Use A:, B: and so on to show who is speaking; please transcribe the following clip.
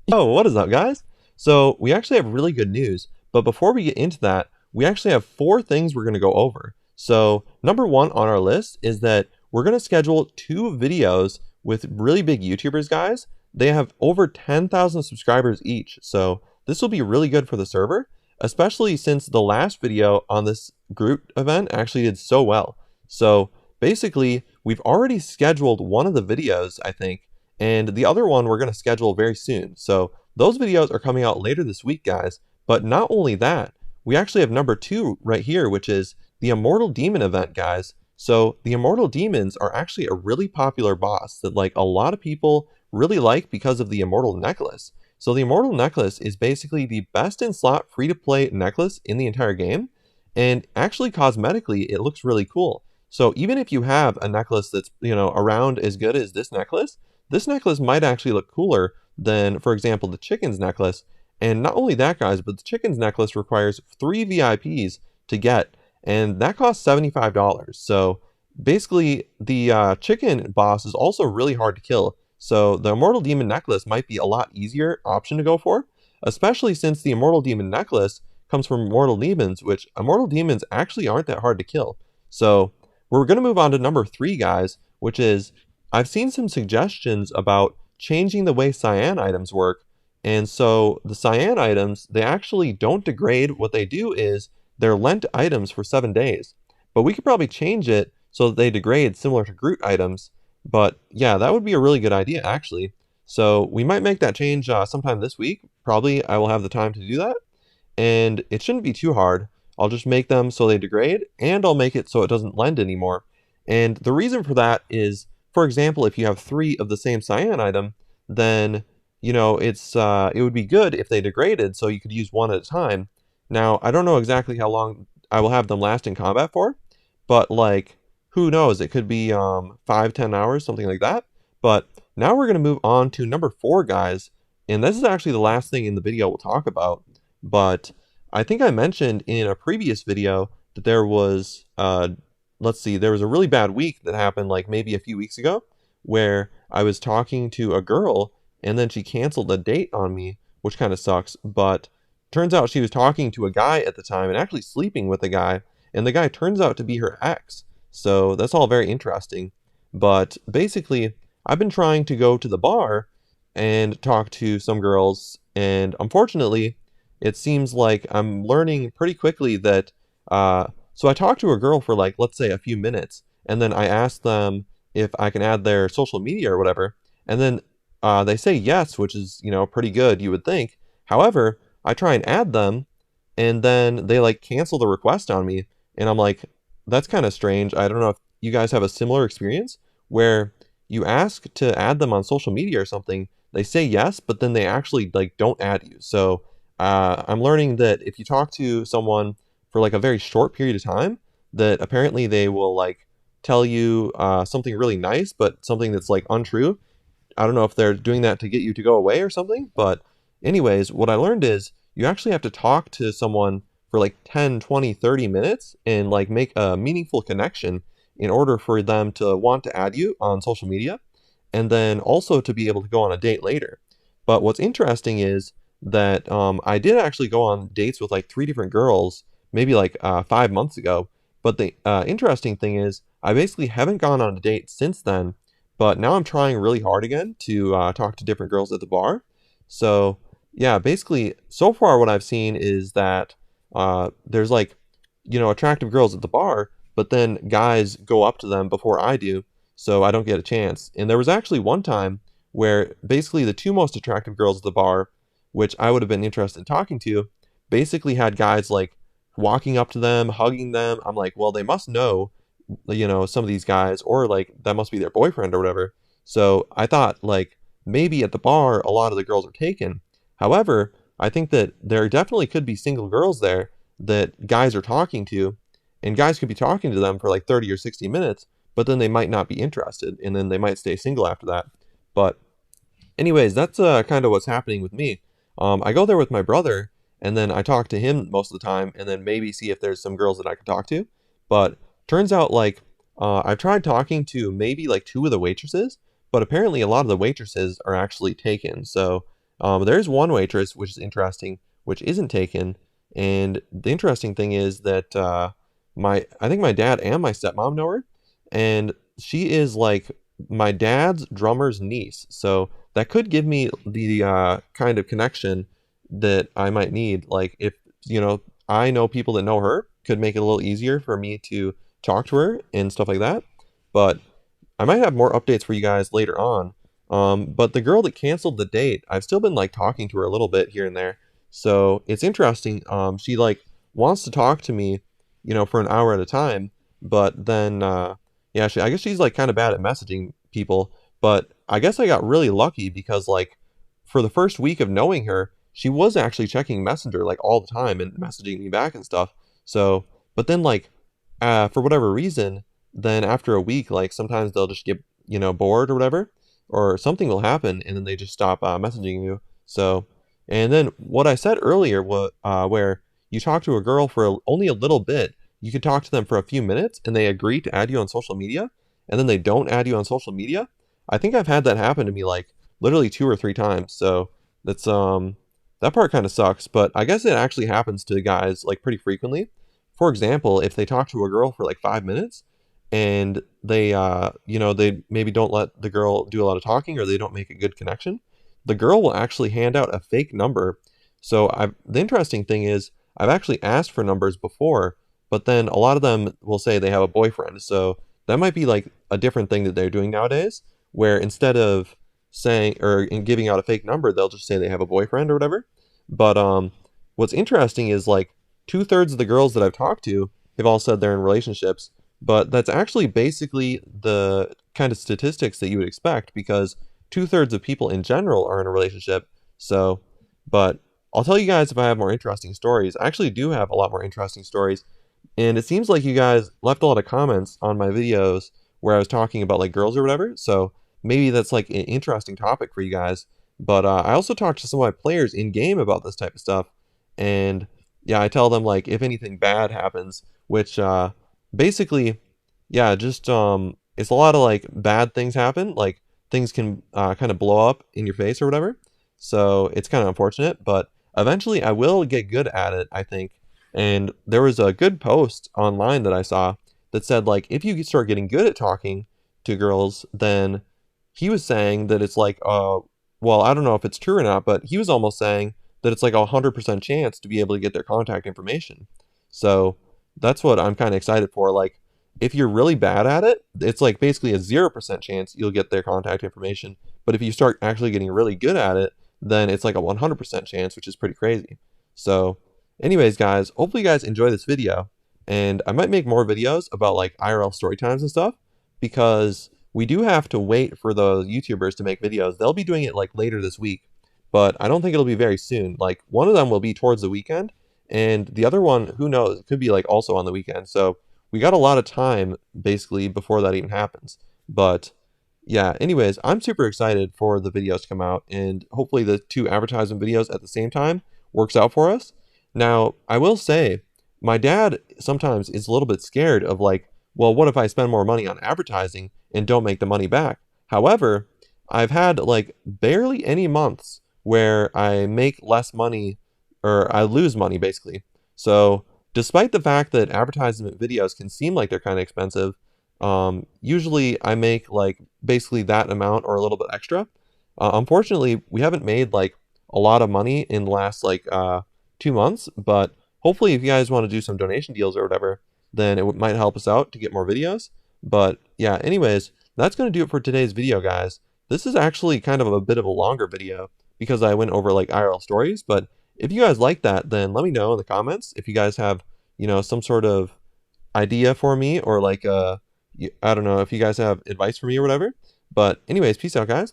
A: Yo, what is up, guys? So, we actually have really good news, but before we get into that, we actually have four things we're going to go over. So, number one on our list is that we're going to schedule two videos with really big YouTubers, guys. They have over 10,000 subscribers each, so this will be really good for the server, especially since the last video on this group event actually did so well. So, basically, we've already scheduled one of the videos, I think, and the other one we're going to schedule very soon. So those videos are coming out later this week, guys. But not only that, we actually have number two right here, which is the Immortal Demon event, guys. So the Immortal Demons are actually a really popular boss that like a lot of people really like because of the Immortal Necklace. So the Immortal Necklace is basically the best in slot free-to-play necklace in the entire game. And actually cosmetically, it looks really cool. So even if you have a necklace that's, around as good as this necklace might actually look cooler than, for example, the chicken's necklace. And not only that, guys, but the chicken's necklace requires 3 VIPs to get, and that costs $75. So basically, the chicken boss is also really hard to kill. So the Immortal Demon necklace might be a lot easier option to go for, especially since the Immortal Demon necklace comes from Immortal Demons, which Immortal Demons actually aren't that hard to kill. So we're going to move on to number three, guys, which is I've seen some suggestions about changing the way cyan items work. And so the cyan items, they actually don't degrade. What they do is they're lent items for 7 days. But we could probably change it so that they degrade similar to Groot items. But yeah, that would be a really good idea, actually. So we might make that change sometime this week. Probably I will have the time to do that. And it shouldn't be too hard. I'll just make them so they degrade, and I'll make it so it doesn't lend anymore. And the reason for that is, for example, if you have 3 of the same cyan item, then it would be good if they degraded so you could use one at a time. Now, I don't know exactly how long I will have them last in combat for, but like who knows? It could be 5-10 hours, something like that. But now we're going to move on to number 4, guys, and this is actually the last thing in the video we'll talk about. But I think I mentioned in a previous video that there was let's see, there was a really bad week that happened like maybe a few weeks ago where I was talking to a girl and then she canceled a date on me, which kind of sucks. But turns out she was talking to a guy at the time and actually sleeping with the guy, and the guy turns out to be her ex. So that's all very interesting. But basically, I've been trying to go to the bar and talk to some girls, and unfortunately, it seems like I'm learning pretty quickly that so I talked to a girl for like, let's say a few minutes, and then I asked them if I can add their social media or whatever, and then they say yes, which is, pretty good, you would think. However, I try and add them, and then they like cancel the request on me, and I'm like, that's kind of strange. I don't know if you guys have a similar experience where you ask to add them on social media or something, they say yes, but then they actually like don't add you. So I'm learning that if you talk to someone for like a very short period of time, that apparently they will like tell you something really nice, but something that's like untrue. I don't know if they're doing that to get you to go away or something, but anyways, what I learned is you actually have to talk to someone for like 10, 20, 30 minutes and like make a meaningful connection in order for them to want to add you on social media, and then also to be able to go on a date later. But what's interesting is that I did actually go on dates with like 3 different girls, maybe like 5 months ago. But the interesting thing is I basically haven't gone on a date since then, but now I'm trying really hard again to talk to different girls at the bar. So yeah, basically so far what I've seen is that there's like, attractive girls at the bar, but then guys go up to them before I do, so I don't get a chance. And there was actually one time where basically the 2 most attractive girls at the bar, which I would have been interested in talking to, basically had guys like walking up to them, hugging them. I'm like, well, they must know, some of these guys, or like that must be their boyfriend or whatever. So I thought like maybe at the bar a lot of the girls are taken. However, I think that there definitely could be single girls there that guys are talking to, and guys could be talking to them for like 30 or 60 minutes, but then they might not be interested, and then they might stay single after that. But anyways, that's kind of what's happening with me. I go there with my brother, and then I talk to him most of the time, and then maybe see if there's some girls that I can talk to. But turns out like I've tried talking to maybe like 2 of the waitresses, but apparently a lot of the waitresses are actually taken. So There's one waitress, which is interesting, which isn't taken. And the interesting thing is that I think my dad and my stepmom know her, and she is like my dad's drummer's niece. So that could give me the kind of connection that I might need. Like if I know people that know her, could make it a little easier for me to talk to her and stuff like that. But I might have more updates for you guys later on. But the girl that canceled the date, I've still been like talking to her a little bit here and there. So it's interesting. She like wants to talk to me, for an hour at a time. But then, yeah, I guess she's like kind of bad at messaging people. But I guess I got really lucky because like for the first week of knowing her, she was actually checking Messenger like all the time and messaging me back and stuff. So, but then like, for whatever reason, then after a week, like sometimes they'll just get, bored or whatever, or something will happen and then they just stop messaging you. So, and then what I said earlier was where you talk to a girl for only a little bit, you can talk to them for a few minutes and they agree to add you on social media and then they don't add you on social media. I think I've had that happen to me like literally 2 or 3 times. So that's that part kind of sucks, but I guess it actually happens to guys like pretty frequently. For example, if they talk to a girl for like 5 minutes and they they maybe don't let the girl do a lot of talking or they don't make a good connection, the girl will actually hand out a fake number. So the interesting thing is I've actually asked for numbers before, but then a lot of them will say they have a boyfriend. So that might be like a different thing that they're doing nowadays, where instead of saying or giving out a fake number, they'll just say they have a boyfriend or whatever. But what's interesting is like 2/3 of the girls that I've talked to have all said they're in relationships, but that's actually basically the kind of statistics that you would expect because 2/3 of people in general are in a relationship. So, but I'll tell you guys if I have more interesting stories. I actually do have a lot more interesting stories. And it seems like you guys left a lot of comments on my videos where I was talking about like girls or whatever. So maybe that's like an interesting topic for you guys. But I also talked to some of my players in game about this type of stuff. And yeah, I tell them like if anything bad happens, which basically, yeah, just it's a lot of like bad things happen. Like things can kind of blow up in your face or whatever. So it's kind of unfortunate, but eventually I will get good at it, I think. And there was a good post online that I saw that said like if you start getting good at talking to girls, then he was saying that it's like well, I don't know if it's true or not, but he was almost saying that it's like 100% chance to be able to get their contact information. So that's what I'm kind of excited for. Like, if you're really bad at it, it's like basically a 0% chance you'll get their contact information. But if you start actually getting really good at it, then it's like a 100% chance, which is pretty crazy. So, anyways, guys, hopefully you guys enjoy this video. And I might make more videos about like IRL story times and stuff because we do have to wait for the YouTubers to make videos. They'll be doing it like later this week, but I don't think it'll be very soon. Like one of them will be towards the weekend, and the other one, who knows, it could be like also on the weekend. So we got a lot of time basically before that even happens. But yeah, anyways, I'm super excited for the videos to come out, and hopefully the 2 advertisement videos at the same time works out for us. Now, I will say, my dad sometimes is a little bit scared of like, well, what if I spend more money on advertising and don't make the money back? However, I've had like barely any months where I make less money or I lose money basically. So despite the fact that advertisement videos can seem like they're kind of expensive, usually I make like basically that amount or a little bit extra. Unfortunately, we haven't made like a lot of money in the last like 2 months, but hopefully if you guys want to do some donation deals or whatever, then it might help us out to get more videos. But yeah, anyways, that's going to do it for today's video, guys. This is actually kind of a bit of a longer video because I went over like IRL stories, but if you guys like that, then let me know in the comments if you guys have, some sort of idea for me or like, I don't know if you guys have advice for me or whatever. But anyways, peace out, guys.